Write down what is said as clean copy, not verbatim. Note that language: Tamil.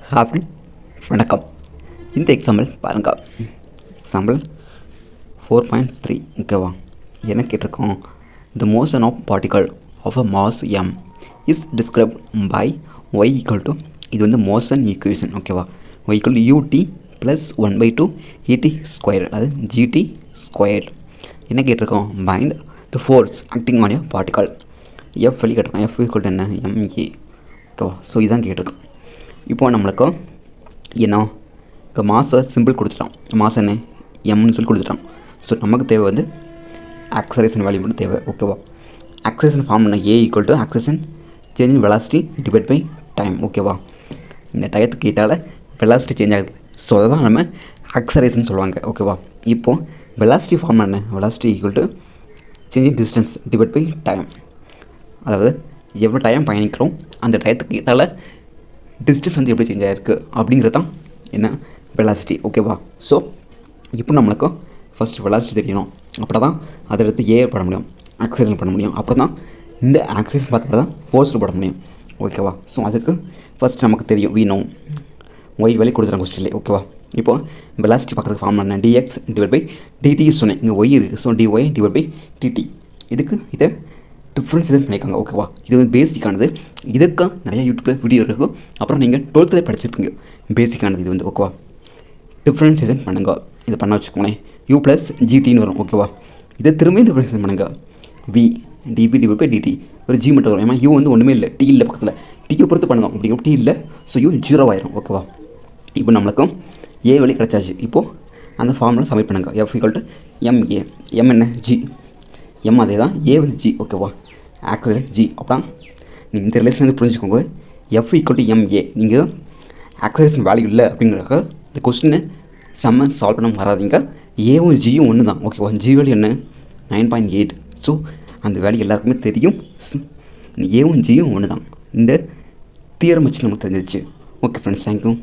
ஹாப்பி வணக்கம். இந்த எக்ஸாம்பிள் பாருங்கள். எக்ஸாம்பிள் 4.3 ஓகேவா. என்ன கேட்டிருக்கோம்? The motion of particle of a mass m is described by y equal to, இது வந்து மோஷன் ஈக்குவேஷன் ஓகேவா. y equal to ut plus 1/2 et square, அதாவது gt ஸ்கொயர். என்ன கேட்டிருக்கோம்? Find the force acting on a particle. f வெளியே கேட்டிருக்கோம். f ஈக்குவல் டு என்ன? ma ஓகேவா. ஸோ இதான் கேட்டிருக்கோம். இப்போ நம்மளுக்கு என்ன, இப்போ மாஸை சிம்பிள் கொடுத்துட்டான். மாஸ் என்ன எம்னு சொல்லி கொடுத்துட்டான். ஸோ நமக்கு தேவை வந்து ஆக்சலேரேஷன் வேல்யூ மட்டும் தேவை ஓகேவா. ஆக்சலேரேஷன் ஃபார்ம் பண்ண a equal to acceleration change in velocity divide by time ஓகேவா. இந்த டயத்துக்கு ஏற்றால வெலாசிட்டி சேஞ்ச் ஆகுது. ஸோ அதை தான் நம்ம ஆக்சலேரேஷன் சொல்லுவாங்க ஓகேவா. இப்போது வெலாசிட்டி ஃபார்ம் என்ன? Velocity equal to change in distance divide by time. அதாவது எவ்வளோ டைம் பயணிக்கிறோம் அந்த டயத்துக்கு ஏற்றால டிஸ்டன்ஸ் வந்து எப்படி சேஞ்ச் ஆகிருக்கு அப்படிங்கிறது தான் என்ன வெலாசிட்டி ஓகேவா. ஸோ இப்போ நம்மளுக்கு ஃபஸ்ட்டு வெலாசிட்டி தெரியணும். அப்போ தான் அதை எடுத்து ஏ பண்ண முடியும், ஆக்சலேரேஷன் பண்ண முடியும். அப்போ தான் இந்த ஆக்சலேரேஷன் பார்த்துட்டு தான் ஃபோர்ஸில் போட முடியும் ஓகேவா. ஸோ அதுக்கு ஃபஸ்ட் நமக்கு தெரியும் வி நோ ஒய் வேல்யூ கொடுத்துருங்க கொஸ்டின்லேயே ஓகேவா. இப்போ வெலாசிட்டி பார்க்குறதுக்கு ஃபார்ம் பண்ண டிஎக்ஸ் டிவைட் பை டிடி சொன்னேன். இங்கே ஒய் இருக்குது. So dy divide by dt. இதுக்கு இதை டிஃப்ரென்ஷியேட் பண்ணியிருக்காங்க ஓகேவா. இது வந்து பேசிக்கானது. இதுக்கு நிறைய யூடியூப்பில் வீடியோ இருக்கும். அப்புறம் நீங்கள் 12th படிச்சிருப்பீங்க பேசிக்கானது இது வந்து ஓகேவா. டிஃப்ரென்ஷியேஷன் பண்ணுங்க. இதை பண்ண வச்சுக்கோங்களேன். யூ ப்ளஸ் ஜிடின்னு வரும் ஓகேவா. இதை திரும்பியும் டிஃப்ரென்ஷியேஷன் பண்ணுங்க. V dp divide by dt ஒரு ஜி மட்டும் வரும். ஏன்னா யூ வந்து ஒன்றுமே இல்லை, டி இல்லை பக்கத்தில். டியை பொறுத்து பண்ணுங்க. அப்படி டி இல்லை. ஸோ யூ 0 ஆயிரும் ஓகேவா. இப்போ நம்மளுக்கும் ஏ வழி கிடச்சாச்சு. இப்போது அந்த ஃபார்முலா சப்மிட் பண்ணுங்கள். F equal to MA. M என்ன? ஜி. எம் அதே தான். ஏ வந்து ஜி ஓகேவா. Acceleration G. அப்புறம் நீங்கள் இந்த ரிலேஷன் வந்து புரிஞ்சுக்கோங்க. F equal to MA. நீங்கள் ஆக்சலேரேஷன் வேல்யூ இல்லை அப்படிங்கிறக்க இந்த கொஸ்டினை செம்ம சால்வ் பண்ண வராதிங்க. ஏவும் ஜியும் ஒன்று தான் ஓகேவா. ஜி வேல்யூ என்ன? 9.8. ஸோ அந்த வேல்யூ எல்லாருக்குமே தெரியும். ஏவும் ஜியும் ஒன்று தான். இந்த தியரம் வச்சு நமக்கு தெரிஞ்சிருச்சு. Okay friends, thank you.